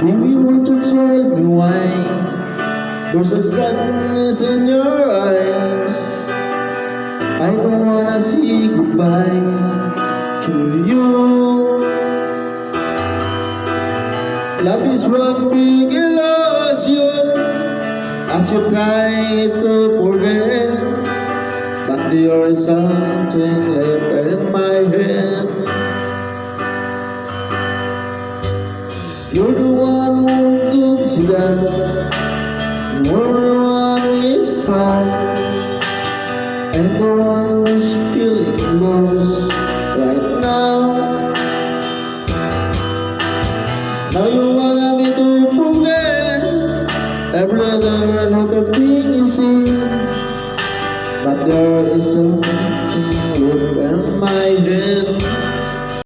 If you want to tell me why there's a sadness in your eyes, I don't wanna say goodbye to you. Love is one big illusion as you try to forget, but there is something left in my hands. You're the one who could see that. You're the one who is sad, and the one who's feeling lost right now. Now you want me to forget every other little thing you see, but there is something